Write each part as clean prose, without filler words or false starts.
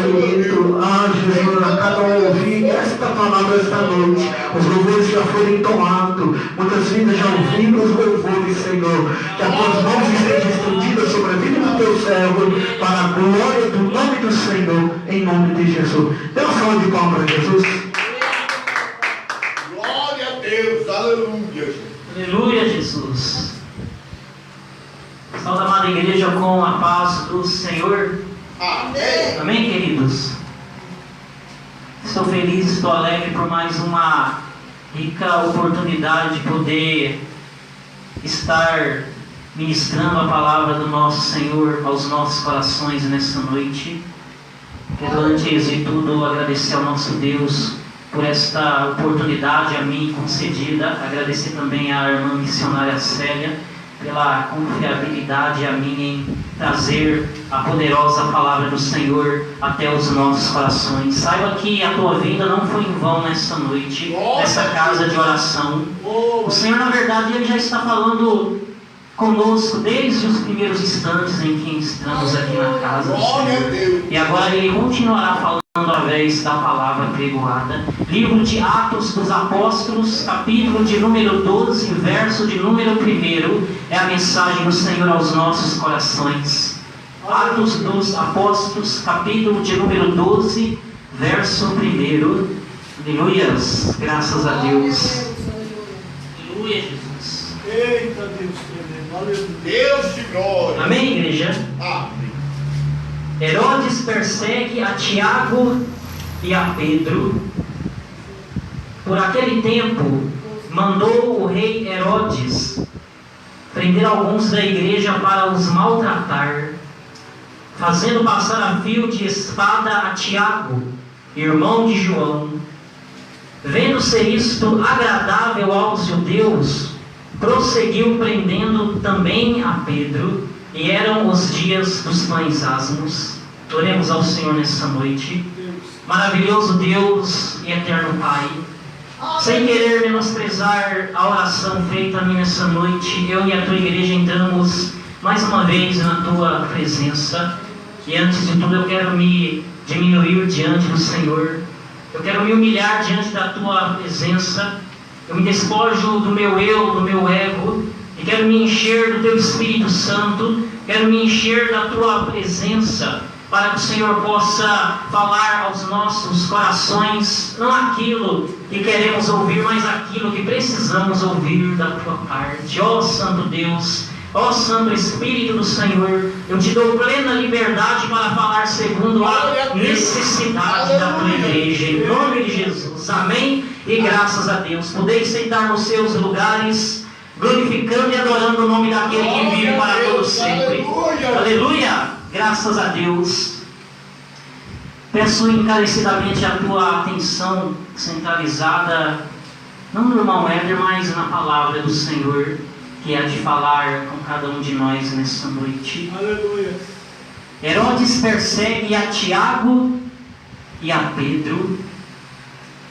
Espírito. Ah, Jesus, a cada um ouvir esta palavra esta noite. Os louvores já foram entoados. Muitas vidas já ouviram os louvores, Senhor. Que as tuas mãos estejam estendidas sobre a vida do teu servo, para a glória do nome do Senhor, em nome de Jesus. Dê uma salva de palmas para Jesus. Glória a Deus, aleluia. Aleluia, Jesus. Saúde, amada igreja, com a paz do Senhor. Amém. Amém, queridos? Estou feliz, estou alegre por mais uma rica oportunidade de poder estar ministrando a palavra do nosso Senhor aos nossos corações nesta noite. Quero, antes de tudo, agradecer ao nosso Deus por esta oportunidade a mim concedida. Agradecer também à irmã missionária Célia pela confiabilidade a mim em trazer a poderosa palavra do Senhor até os nossos corações. Saiba que a tua vinda não foi em vão nesta noite, nessa casa de oração. O Senhor, na verdade, Ele já está falando conosco desde os primeiros instantes em que estamos aqui na casa do Senhor. E agora Ele continuará falando através da palavra pregoada. Livro de Atos dos Apóstolos, capítulo de número 12, verso de número 1, é a mensagem do Senhor aos nossos corações. Atos dos Apóstolos, capítulo de número 12, verso 1. Aleluias, graças a Deus. Aleluia, Jesus. Eita Deus, Deus de glória. Amém, igreja? Amém. Herodes persegue a Tiago e a Pedro. Por aquele tempo, mandou o rei Herodes prender alguns da igreja para os maltratar, fazendo passar a fio de espada a Tiago, irmão de João. Vendo ser isto agradável aos judeus, prosseguiu prendendo também a Pedro. E eram os dias dos pães asmos. Oremos ao Senhor nessa noite. Maravilhoso Deus e eterno Pai, sem querer menosprezar a oração feita a mim nessa noite, eu e a tua igreja entramos mais uma vez na tua presença. E antes de tudo eu quero me diminuir diante do Senhor. Eu quero me humilhar diante da tua presença. Eu me despojo do meu eu, do meu ego, e quero me encher do teu Espírito Santo, quero me encher da tua presença, para que o Senhor possa falar aos nossos corações, não aquilo que queremos ouvir, mas aquilo que precisamos ouvir da tua parte. Ó Santo Deus, ó Santo Espírito do Senhor, eu te dou plena liberdade para falar segundo a necessidade da tua igreja, em nome de Jesus. Amém? E graças a Deus. Podeis sentar nos seus lugares, glorificando e adorando o nome daquele que vive para todos sempre. Aleluia! Graças a Deus. Peço encarecidamente a tua atenção centralizada, não no irmão Éder, mas na palavra do Senhor, que há de falar com cada um de nós nesta noite. aleluia. Herodes persegue a Tiago e a Pedro.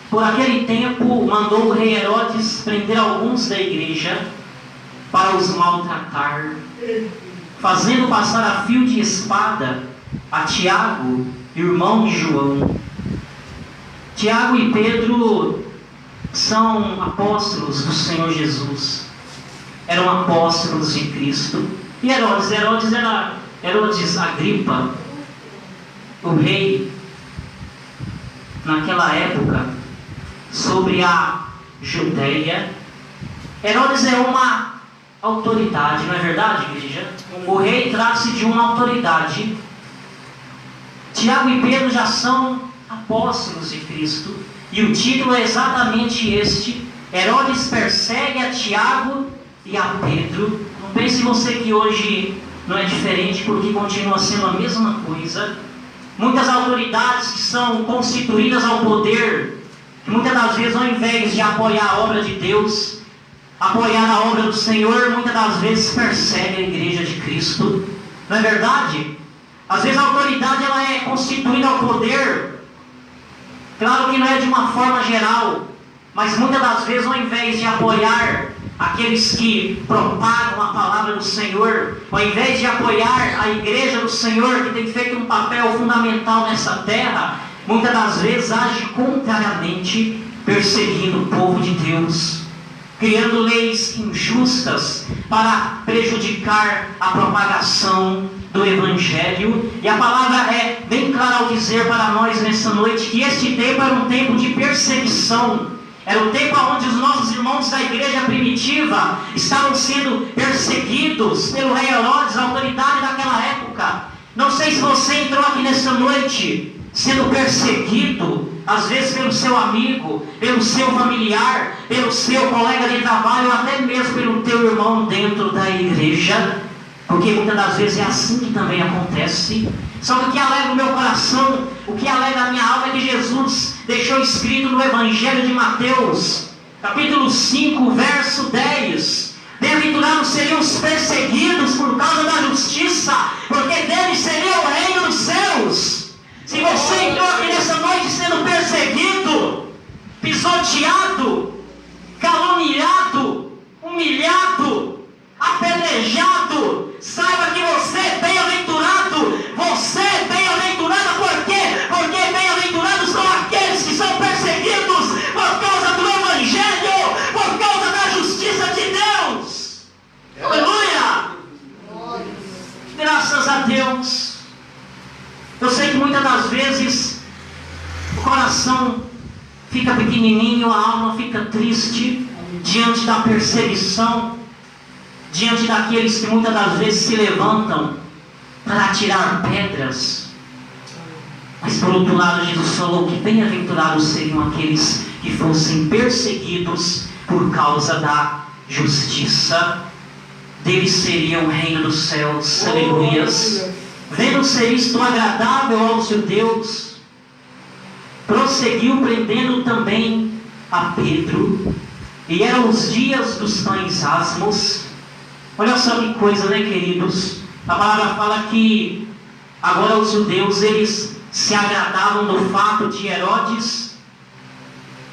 Por aquele tempo, mandou o rei Herodes prender alguns da igreja para os maltratar, fazendo passar a fio de espada a Tiago, irmão de João. Tiago e Pedro são apóstolos do Senhor Jesus. Eram apóstolos de Cristo. E Herodes era Herodes Agripa, o rei, naquela época, sobre a Judeia. Herodes é uma autoridade, não é verdade, igreja? O rei trata-se de uma autoridade. Tiago e Pedro já são apóstolos de Cristo, e o título é exatamente este: Herodes persegue a Tiago e a Pedro. Não pense você que hoje não é diferente, porque continua sendo a mesma coisa. Muitas autoridades que são constituídas ao poder, que muitas das vezes, ao invés de apoiar a obra de Deus, apoiar a obra do Senhor, muitas das vezes persegue a igreja de Cristo. Não é verdade? Às vezes a autoridade ela é constituída ao poder, claro que não é de uma forma geral, mas muitas das vezes, ao invés de apoiar aqueles que propagam a palavra do Senhor, ao invés de apoiar a igreja do Senhor, que tem feito um papel fundamental nessa terra, muitas das vezes age contrariamente, perseguindo o povo de Deus, criando leis injustas para prejudicar a propagação do Evangelho. E a palavra é bem clara ao dizer para nós nessa noite que este tempo era um tempo de perseguição. Era o tempo onde os nossos irmãos da igreja primitiva estavam sendo perseguidos pelo rei Herodes, a autoridade daquela época. Não sei se você entrou aqui nessa noite sendo perseguido, às vezes pelo seu amigo, pelo seu familiar, pelo seu colega de trabalho, ou até mesmo pelo teu irmão dentro da igreja, porque muitas das vezes é assim que também acontece. Só que o que alegra o meu coração, o que alegra a minha alma é que Jesus deixou escrito no Evangelho de Mateus, capítulo 5, verso 10: bem-aventurados seriam os perseguidos por causa da justiça, porque deles seria o reino dos céus. Se você entrou aqui nessa noite sendo perseguido, pisoteado, caluniado, humilhado, apedrejado, saiba que você é bem-aventurado. Você é bem-aventurado. Por quê? Porque bem-aventurados são aqueles que são perseguidos por causa do Evangelho, por causa da justiça de Deus. Aleluia! Graças a Deus. Eu sei que muitas das vezes o coração fica pequenininho, a alma fica triste diante da perseguição, diante daqueles que muitas das vezes se levantam para atirar pedras. Mas por outro lado, Jesus falou que bem-aventurados seriam aqueles que fossem perseguidos por causa da justiça. Deles seria o reino dos céus. Aleluias. Vendo ser isto agradável aos judeus, prosseguiu prendendo também a Pedro. E eram os dias dos pães asmos. Olha só que coisa, né, queridos? A palavra fala que agora os judeus, eles se agradavam do fato de Herodes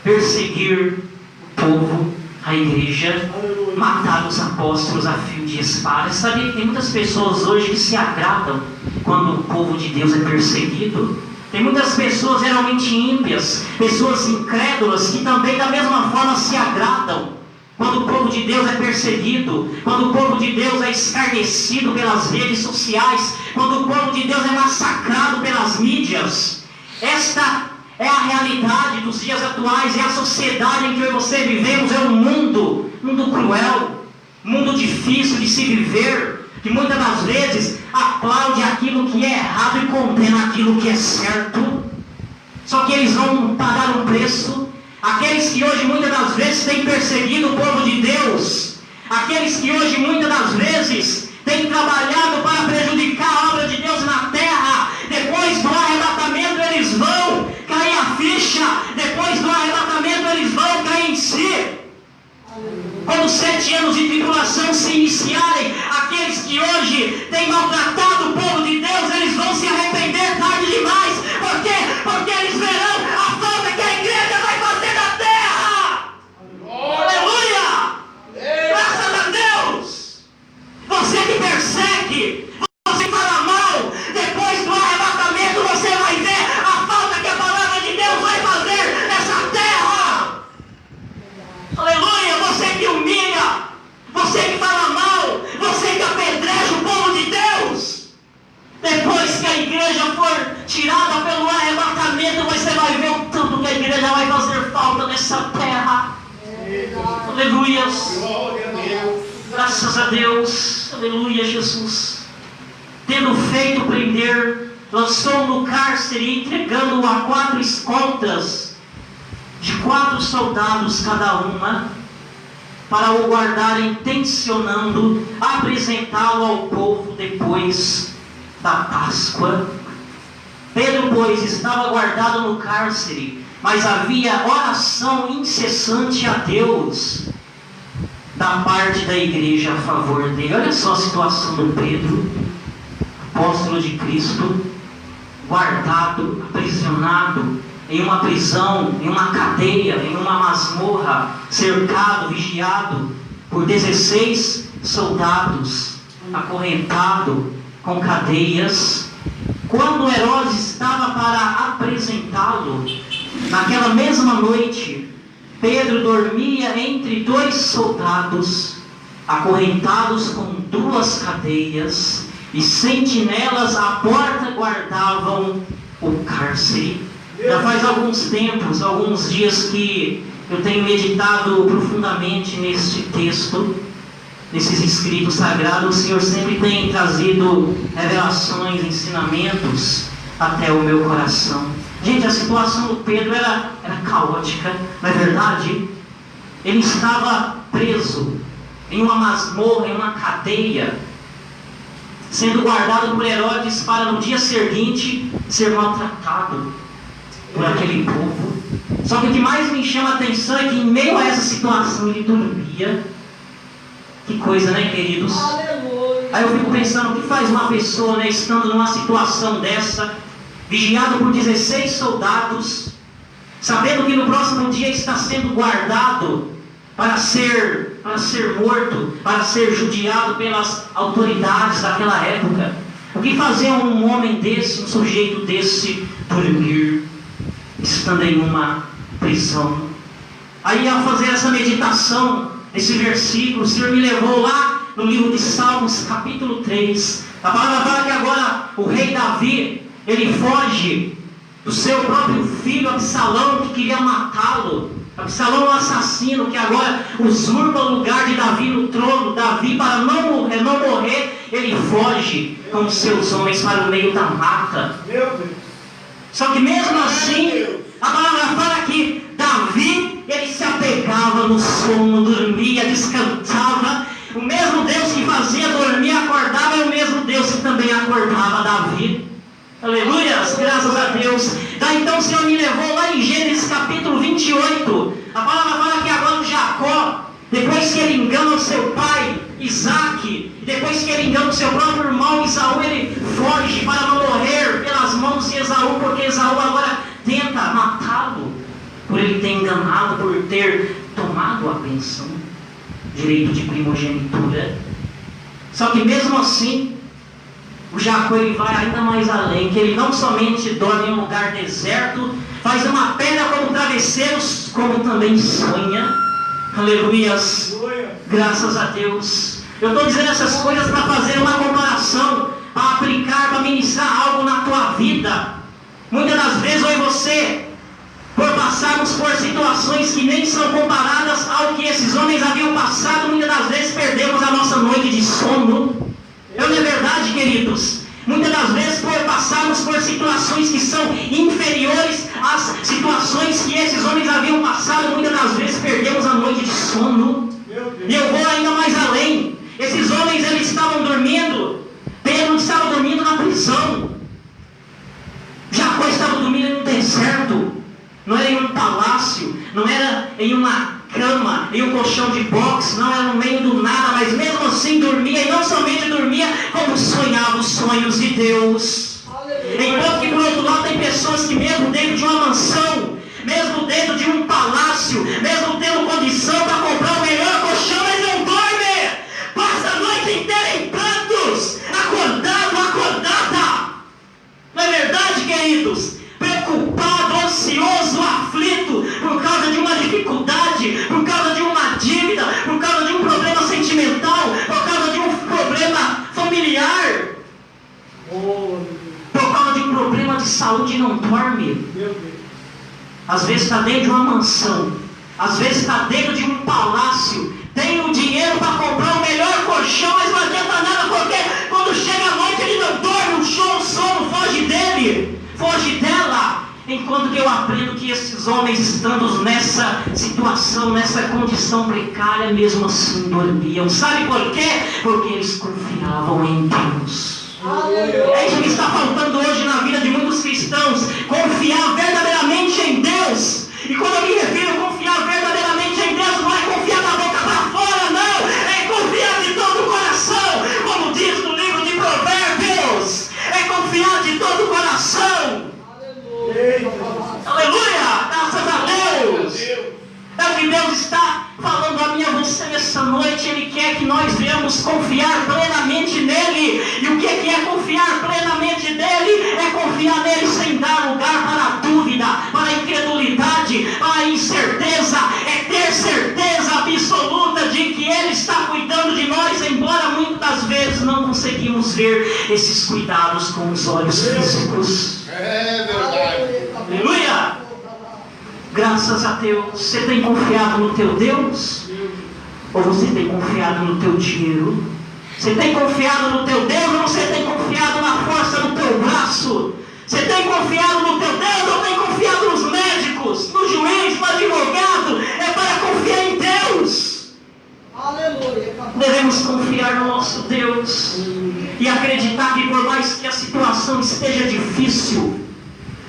perseguir o povo, a igreja, matar os apóstolos a fio de espada. Sabia que tem muitas pessoas hoje que se agradam quando o povo de Deus é perseguido? Tem muitas pessoas geralmente ímpias, pessoas incrédulas, que também da mesma forma se agradam quando o povo de Deus é perseguido, quando o povo de Deus é escarnecido pelas redes sociais, quando o povo de Deus é massacrado pelas mídias. Esta é a realidade dos dias atuais, é a sociedade em que eu e você vivemos. É um mundo cruel, mundo difícil de se viver, que muitas das vezes aplaude aquilo que é errado e condena aquilo que é certo. Só que eles vão pagar um preço. Aqueles que hoje muitas das vezes têm perseguido o povo de Deus, aqueles que hoje muitas das vezes têm trabalhado para prejudicar a obra de Deus na terra, depois do arrebatamento eles vão cair a ficha, depois do arrebatamento eles vão cair em si. Quando 7 anos de tribulação se iniciarem, aqueles que hoje têm maltratado o povo de Deus, eles vão se arrepender tarde demais. Por quê? Porque eles verão a falta que a igreja vai fazer na terra. Aleluia! Graças a Deus! Você que persegue, você que fala mal, depois do arrebatamento você vai ver a falta que a palavra de Deus vai fazer nessa terra. Aleluia! Você que humilha, você que fala mal, você que apedreja o povo de Deus, depois que a igreja for tirada pelo arrebatamento, você vai ver o tanto que a igreja vai fazer falta nessa terra. Aleluia! Glória a Deus. Graças a Deus. Aleluia, Jesus. Tendo feito prender, lançou no cárcere, entregando-o a 4 escoltas de 4 soldados cada uma, para o guardarem, tencionando apresentá-lo ao povo depois da Páscoa. Pedro, pois, estava guardado no cárcere, mas havia oração incessante a Deus da parte da igreja a favor dele. Olha só a situação do Pedro, apóstolo de Cristo, guardado, aprisionado em uma prisão, em uma cadeia, em uma masmorra, cercado, vigiado por 16 soldados, acorrentado com cadeias. Quando Herodes estava para apresentá-lo, naquela mesma noite, Pedro dormia entre 2 soldados, acorrentados com 2 cadeias, e sentinelas à porta guardavam o cárcere. Já faz alguns tempos, alguns dias que eu tenho meditado profundamente neste texto, nesses escritos sagrados. O Senhor sempre tem trazido revelações, ensinamentos até o meu coração. Gente, a situação do Pedro era caótica, não é verdade? Ele estava preso em uma masmorra, em uma cadeia, sendo guardado por Herodes para no dia seguinte ser maltratado por aquele povo. Só que o que mais me chama a atenção é que em meio a essa situação ele dormia. Que coisa, né, queridos? Aleluia. Aí eu fico pensando, o que faz uma pessoa, né, estando numa situação dessa, vigiado por 16 soldados, sabendo que no próximo dia está sendo guardado para ser morto, para ser judiado pelas autoridades daquela época? O que fazer um homem desse, um sujeito desse, dormir, estando em uma prisão? Aí, ao fazer essa meditação, esse versículo, o Senhor me levou lá no livro de Salmos, capítulo 3. A palavra fala que agora o rei Davi, ele foge do seu próprio filho Absalão, que queria matá-lo. Absalão, o assassino, que agora usurpa o lugar de Davi no trono. Davi, para não morrer, ele foge com os seus homens para o meio da mata. Meu Deus. Só que mesmo assim, a palavra fala que Davi, ele se apegava no sono, dormia, descansava. O mesmo Deus que fazia dormir, acordava, é o mesmo Deus que também acordava Davi. Aleluias, graças a Deus. Daí então o Senhor me levou lá em Gênesis capítulo 28. A palavra fala que agora o Jacó, depois que ele engana o seu pai Isaque, depois que ele engana o seu próprio irmão Esaú, ele foge para não morrer pelas mãos de Esaú, porque Esaú agora tenta matá-lo, por ele ter enganado, por ter tomado a bênção, direito de primogenitura. Só que mesmo assim, o Jacó, ele vai ainda mais além, que ele não somente dorme em um lugar deserto, faz uma pedra como travesseiros, como também sonha. Aleluias, graças a Deus. Eu estou dizendo essas coisas para fazer uma comparação, para aplicar, para ministrar algo na tua vida. Muitas das vezes eu e você, por passarmos por situações que nem são comparadas ao que esses homens haviam passado, muitas das vezes perdemos a nossa noite de sono. Não é verdade, queridos? Muitas das vezes, por passarmos por situações que são inferiores às situações que esses homens haviam passado, muitas das vezes perdemos a noite de sono. E eu vou ainda mais além. Esses homens, eles estavam dormindo. Pedro estava dormindo na prisão. Jacó estava dormindo em um deserto. Não era em um palácio, não era em uma cama, em um colchão de boxe, não era no meio do nada, mas mesmo assim dormia, e não somente dormia, como sonhava os sonhos de Deus. Enquanto que por outro lado tem pessoas que mesmo dentro de uma mansão, mesmo dentro de um palácio, mesmo tendo condição para comprar o melhor colchão, mas não dorme, passa a noite inteira em prantos, acordada. Não é verdade, queridos? Preocupado, ansioso, aflito, por causa de uma dificuldade, por causa de uma dívida, por causa de um problema sentimental, por causa de um problema familiar, por causa de um problema de saúde, não dorme. Às vezes está dentro de uma mansão, às vezes está dentro de um palácio, tem o dinheiro para comprar o melhor colchão, mas não adianta nada, porque quando chega a noite ele não dorme, o sono foge dele, foge dela. Enquanto que eu aprendo que esses homens, estando nessa situação, nessa condição precária, mesmo assim dormiam. Sabe por quê? Porque eles confiavam em Deus. É isso que está faltando hoje na vida de muitos cristãos, confiar verdadeiramente em Deus. E quando eu me refiro a confiar verdadeiramente em Deus, não é confiar da boca para fora, não, é confiar de todo o coração, como diz no livro de Provérbios, é confiar de todo o coração. Aleluia, graças a Deus. É o que Deus está falando a mim e a você nessa noite. precisamos confiar plenamente nele. E o que é confiar plenamente nele? É confiar nele sem dar lugar para a dúvida, para a incredulidade, para a incerteza. É ter certeza absoluta de que ele está cuidando de nós, embora muitas vezes não conseguimos ver esses cuidados com os olhos físicos. É verdade. Aleluia! Graças a Deus. Você tem confiado no teu Deus? Ou você tem confiado no teu dinheiro? Você tem confiado no teu Deus ou você tem confiado na força do teu braço? Você tem confiado no teu Deus ou tem confiado nos médicos, no juiz, no advogado? É para confiar em Deus. Aleluia. Devemos confiar no nosso Deus e acreditar que por mais que a situação esteja difícil,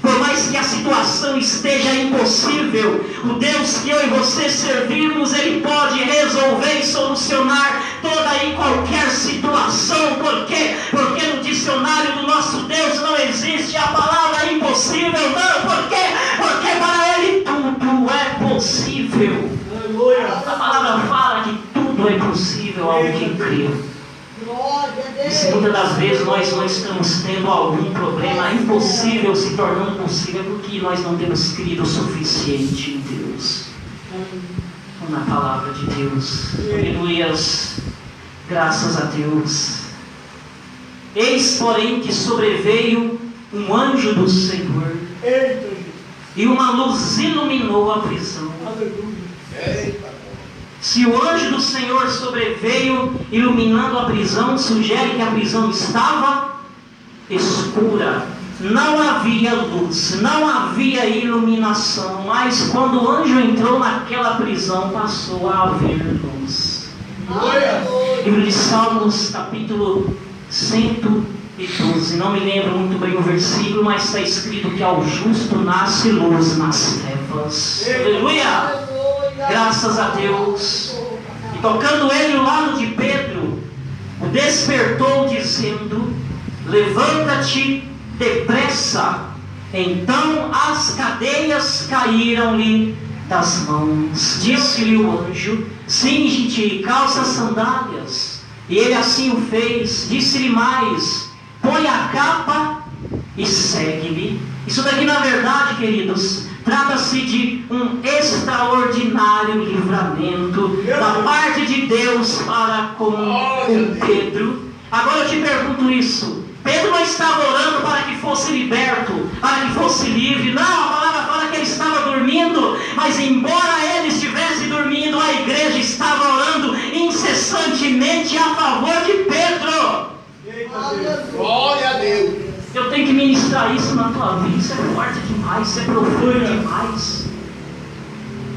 por mais que a situação esteja impossível, o Deus que eu e você servimos, Ele pode resolver e solucionar toda e qualquer situação. Por quê? Porque no dicionário do nosso Deus não existe a palavra impossível. Não, por quê? Porque para Ele tudo é possível. Aleluia. A palavra fala que tudo é possível ao que crê. Glória a E Deus. se muitas das vezes nós não estamos tendo algum problema impossível se tornando possível, porque nós não temos crido o suficiente em Deus, ou na palavra de Deus. Aleluias, graças a Deus. Eis, porém, que sobreveio um anjo do Senhor, Eita, gente. e uma luz iluminou a prisão. Aleluia. Eita. Se o anjo do Senhor sobreveio iluminando a prisão, sugere que a prisão estava escura. Não havia luz, não havia iluminação. Mas quando o anjo entrou naquela prisão, passou a haver luz. Livro de Salmos, capítulo 112. Não me lembro muito bem o versículo, mas está escrito que ao justo nasce luz nas trevas. Aleluia! Graças a Deus. E tocando ele o lado de Pedro, o despertou dizendo: levanta-te depressa. Então as cadeias caíram-lhe das mãos. Disse-lhe o anjo: cinge-te e calça as sandálias. E ele assim o fez. Disse-lhe mais: põe a capa e segue-me. Isso daqui, na verdade, queridos, trata-se de um extraordinário livramento da parte de Deus para com o Pedro. Agora eu te pergunto isso: Pedro não estava orando para que fosse liberto, para que fosse livre. Não, a palavra fala que ele estava dormindo. Mas embora ele estivesse dormindo, a igreja estava orando incessantemente a favor de Pedro. Eita, Deus. Glória a Deus. Eu tenho que ministrar isso na tua vida. Isso é forte demais, isso é profundo demais.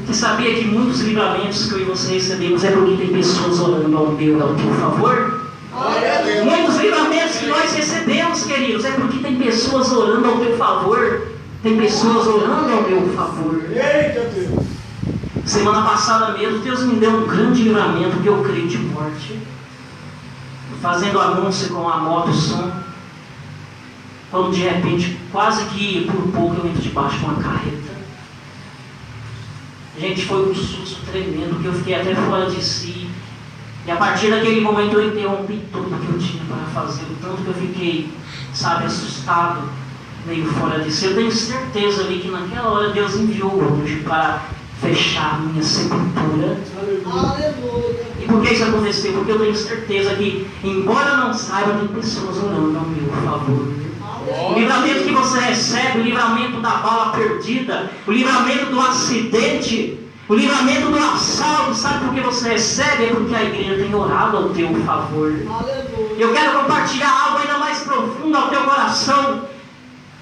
Você sabia que muitos livramentos que eu e você recebemos é porque tem pessoas orando ao meu e ao teu favor? Glória a Deus. Muitos livramentos que nós recebemos, queridos, é porque tem pessoas orando ao teu favor. Tem pessoas orando ao meu favor. Eita, Deus. Semana passada mesmo, Deus me deu um grande livramento que eu creio de morte. Fazendo anúncio com a moto som, quando de repente, quase que por pouco, eu entro debaixo de uma carreta. Gente, foi um susto tremendo, que eu fiquei até fora de si. E a partir daquele momento eu interrompi tudo que eu tinha para fazer, o tanto que eu fiquei, sabe, assustado, meio fora de si. Eu tenho certeza ali que naquela hora Deus enviou o anjo para fechar a minha sepultura. Aleluia. E por que isso aconteceu? Porque eu tenho certeza que, embora eu não saiba, tem pessoas orando ao meu favor. O livramento que você recebe, o livramento da bala perdida, o livramento do acidente, o livramento do assalto, sabe por que você recebe? É porque a igreja tem orado ao teu favor. Aleluia. Eu quero compartilhar algo ainda mais profundo ao teu coração.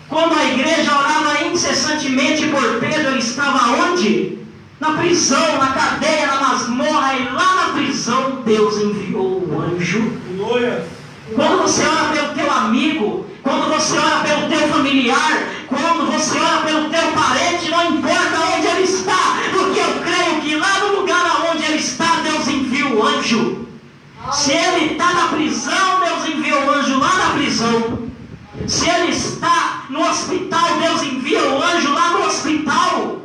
Quando a igreja orava incessantemente por Pedro, ele estava onde? Na prisão, na cadeia, na masmorra. E lá na prisão Deus enviou o anjo. Glória. Quando você ora pelo teu amigo, quando você ora pelo teu familiar, quando você ora pelo teu parente, não importa onde ele está, porque eu creio que lá no lugar onde ele está, Deus envia o anjo. Se ele está na prisão, Deus envia o anjo lá na prisão. Se ele está no hospital, Deus envia o anjo lá no hospital.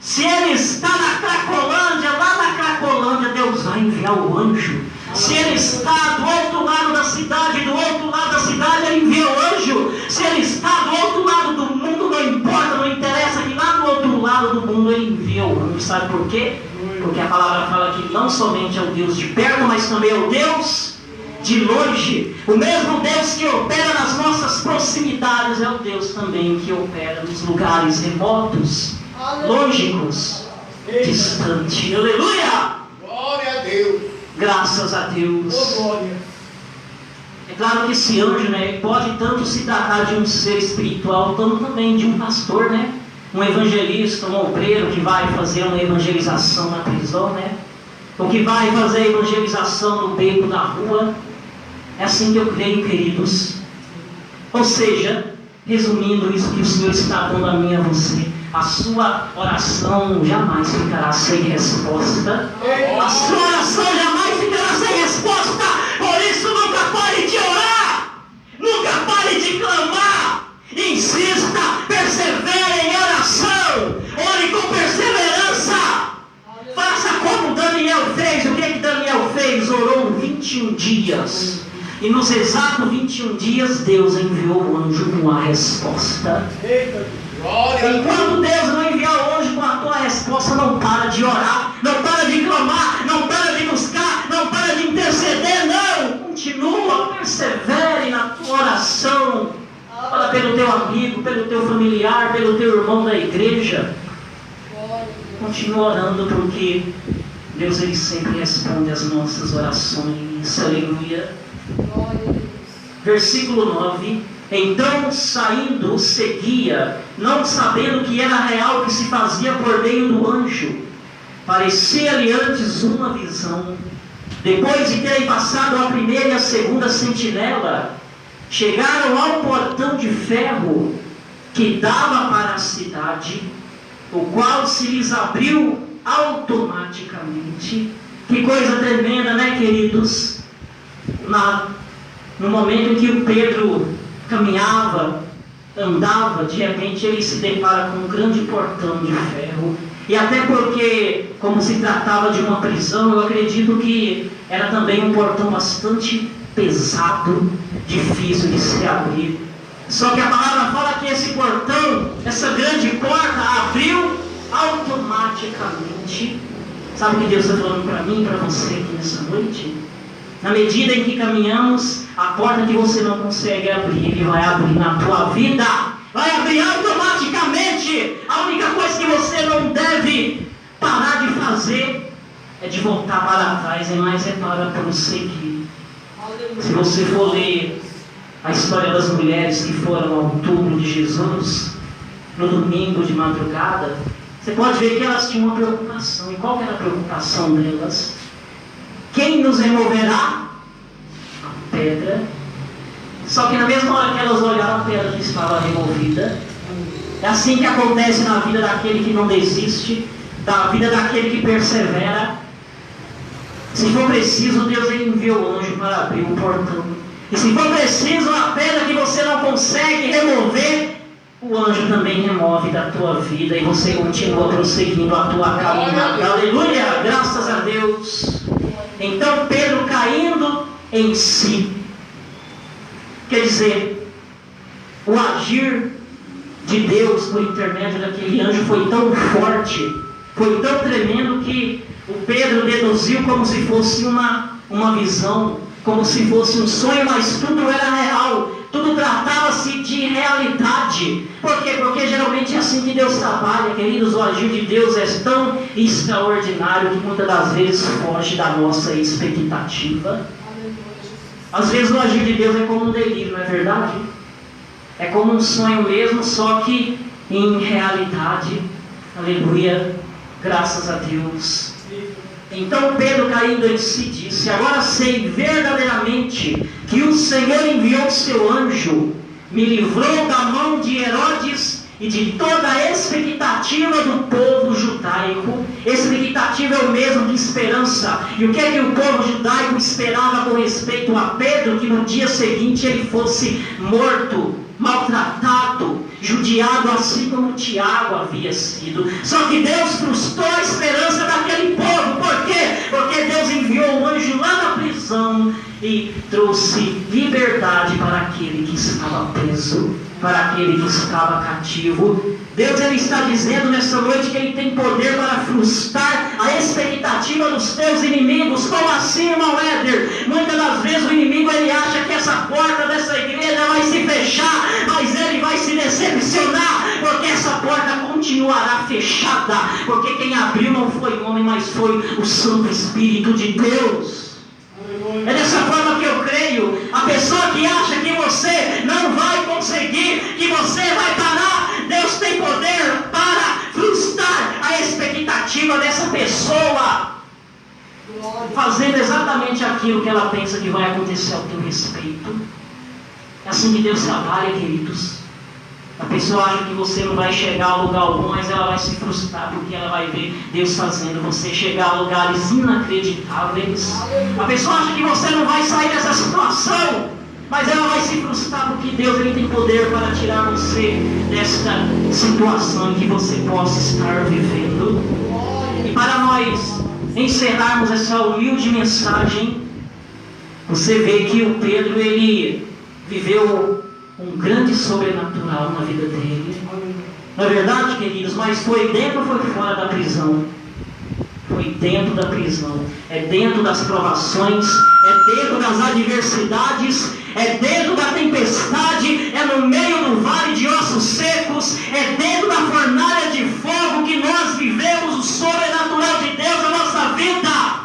Se ele está na Cracolândia, lá na Cracolândia, Deus vai enviar o anjo. Se ele está do outro lado da cidade, ele envia o anjo. Se ele está do outro lado do mundo, não importa, não interessa, que lá do outro lado do mundo ele envia o anjo. Sabe por quê? Porque a palavra fala que não somente é o Deus de perto, mas também é o Deus de longe. O mesmo Deus que opera nas nossas proximidades é o Deus também que opera nos lugares remotos, lógicos, distantes. Aleluia! Glória a Deus. Graças a Deus. Ô, glória. É claro que esse anjo, né, pode tanto se tratar de um ser espiritual, tanto também de um pastor, né? Um evangelista, um obreiro que vai fazer uma evangelização na prisão, né? Ou que vai fazer a evangelização no beco da rua. É assim que eu creio, queridos. Ou seja, resumindo isso que o Senhor está dando a mim e a você, a sua oração jamais ficará sem resposta. A sua oração jamais ficará sem resposta. Por isso, nunca pare de orar. Nunca pare de clamar. Insista, persevere em oração. Ore com perseverança. Faça como Daniel fez. O que Daniel fez? Orou 21 dias. E nos exatos 21 dias, Deus enviou o anjo com a resposta. Eita, Glória a Deus. Enquanto Deus não enviar o anjo com a tua resposta, não para de orar, não para de clamar, não para de buscar, não para de interceder, não! Continua, persevere na tua oração. Ora pelo teu amigo, pelo teu familiar, pelo teu irmão da igreja. Continua orando, porque Deus ele sempre responde às nossas orações. Aleluia. Versículo 9. Então, saindo, seguia, não sabendo que era real o que se fazia por meio do anjo. Parecia-lhe antes uma visão. Depois de terem passado a primeira e a segunda sentinela, chegaram ao portão de ferro que dava para a cidade, o qual se lhes abriu automaticamente. Que coisa tremenda, né, queridos? No momento em que o Pedro caminhava, andava, de repente ele se depara com um grande portão de ferro. E até porque, como se tratava de uma prisão, eu acredito que era também um portão bastante pesado, difícil de se abrir. Só que a palavra fala que esse portão, essa grande porta, abriu automaticamente. Sabe o que Deus está falando para mim e para você aqui nessa noite? Na medida em que caminhamos, a porta que você não consegue abrir, Ele vai abrir na tua vida. Vai abrir automaticamente. A única coisa que você não deve parar de fazer é de voltar para trás, mas é para prosseguir. Se você for ler a história das mulheres que foram ao túmulo de Jesus, no domingo de madrugada, você pode ver que elas tinham uma preocupação. E qual que era a preocupação delas? Quem nos removerá? A pedra. Só que na mesma hora que elas olharam, a pedra que estava removida. É assim que acontece na vida daquele que não desiste, da vida daquele que persevera. Se for preciso, Deus envia o anjo para abrir o portão. E se for preciso, a pedra que você não consegue remover, o anjo também remove da tua vida e você continua prosseguindo a tua caminhada. Aleluia! Graças a Deus. Então Pedro caindo em si. Quer dizer, o agir de Deus por intermédio daquele anjo foi tão forte, foi tão tremendo que o Pedro deduziu como se fosse uma visão, como se fosse um sonho, mas tudo era real, tudo tratava-se de realidade. Por quê? Porque geralmente é assim que Deus trabalha, queridos. O agir de Deus é tão extraordinário que muitas das vezes foge da nossa expectativa. Às vezes o agir de Deus é como um delírio, não é verdade? É como um sonho mesmo, só que em realidade. Aleluia, graças a Deus. Então Pedro, caindo em si, disse: agora sei verdadeiramente que o Senhor enviou o seu anjo, me livrou da mão de Herodes e de toda a expectativa do povo judaico. Expectativa é o mesmo que esperança. E o que é que o povo judaico esperava com respeito a Pedro? Que no dia seguinte ele fosse morto, maltratado, judiado assim como Tiago havia sido. Só que Deus frustrou a esperança daquele povo. Por quê? Porque Deus enviou um anjo lá na prisão e trouxe liberdade para aquele que estava preso, para aquele que estava cativo. Deus, Ele está dizendo nessa noite que Ele tem poder para frustrar a expectativa dos teus inimigos. Como assim, irmão Éder? Muitas das vezes o inimigo ele acha que essa porta dessa igreja vai se fechar, mas ele vai se decepcionar, porque essa porta continuará fechada, porque quem abriu não foi o homem, mas foi o Santo Espírito de Deus. É dessa forma que eu creio. A pessoa que acha que você não vai conseguir, que você vai parar, Deus tem poder para frustrar a expectativa dessa pessoa, fazendo exatamente aquilo que ela pensa que vai acontecer ao teu respeito. É assim que Deus trabalha, queridos. A pessoa acha que você não vai chegar a lugar algum, mas ela vai se frustrar, porque ela vai ver Deus fazendo você chegar a lugares inacreditáveis. A pessoa acha que você não vai sair dessa situação, mas ela vai se frustrar, porque Deus ele tem poder para tirar você desta situação em que você possa estar vivendo. E para nós encerrarmos essa humilde mensagem, você vê que o Pedro ele viveu um grande sobrenatural na vida dele. Não é verdade, queridos? Mas foi dentro ou foi fora da prisão? Foi dentro da prisão. É dentro das provações, é dentro das adversidades, é dentro da tempestade, é no meio do vale de ossos secos, é dentro da fornalha de fogo que nós vivemos o sobrenatural de Deus na nossa vida.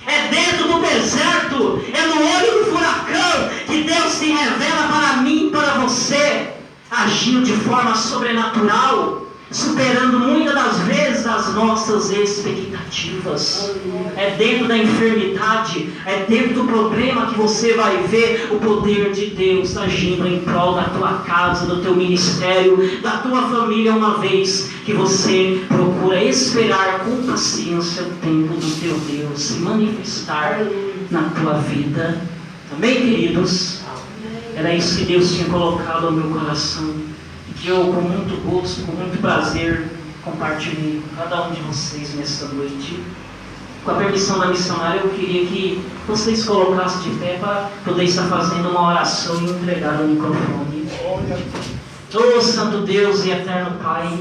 É dentro do deserto, é no olho do furacão que Deus se revela para mim e para você, agindo de forma sobrenatural, superando muitas das vezes as nossas expectativas. É dentro da enfermidade, é dentro do problema que você vai ver o poder de Deus agindo em prol da tua casa, do teu ministério, da tua família, uma vez que você procura esperar com paciência o tempo do teu Deus se manifestar na tua vida. Amém, queridos? Era isso que Deus tinha colocado ao meu coração, que eu, com muito gosto, com muito prazer, compartilhei com cada um de vocês nesta noite. Com a permissão da missionária, eu queria que vocês colocassem de pé para poder estar fazendo uma oração e entregar o microfone. Oh, Santo Deus e Eterno Pai,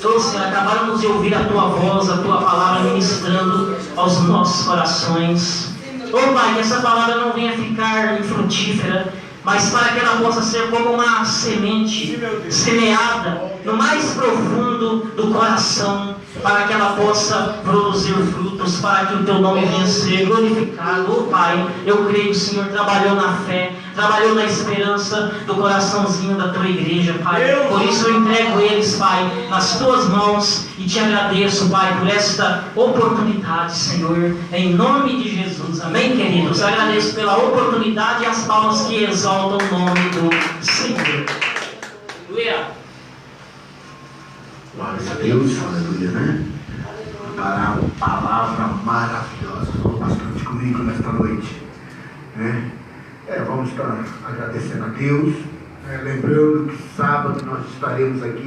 oh, Senhor, acabamos de ouvir a Tua voz, a Tua palavra ministrando aos nossos corações. Oh, Pai, que essa palavra não venha ficar infrutífera, mas para que ela possa ser como uma semente semeada no mais profundo do coração, para que ela possa produzir frutos, para que o Teu nome venha ser glorificado. Oh Pai, eu creio que o Senhor trabalhou na fé, trabalhou na esperança do coraçãozinho da Tua igreja, Pai. Por isso eu entrego eles, Pai, nas Tuas mãos e Te agradeço, Pai, por esta oportunidade, Senhor, em nome de Jesus. Amém, queridos? Agradeço pela oportunidade e as palmas que exaltam o nome do Senhor. Aleluia. Glória a Deus, aleluia, né? Uma palavra maravilhosa, falou bastante comigo nesta noite, né? Vamos estar agradecendo a Deus, lembrando que sábado nós estaremos aqui.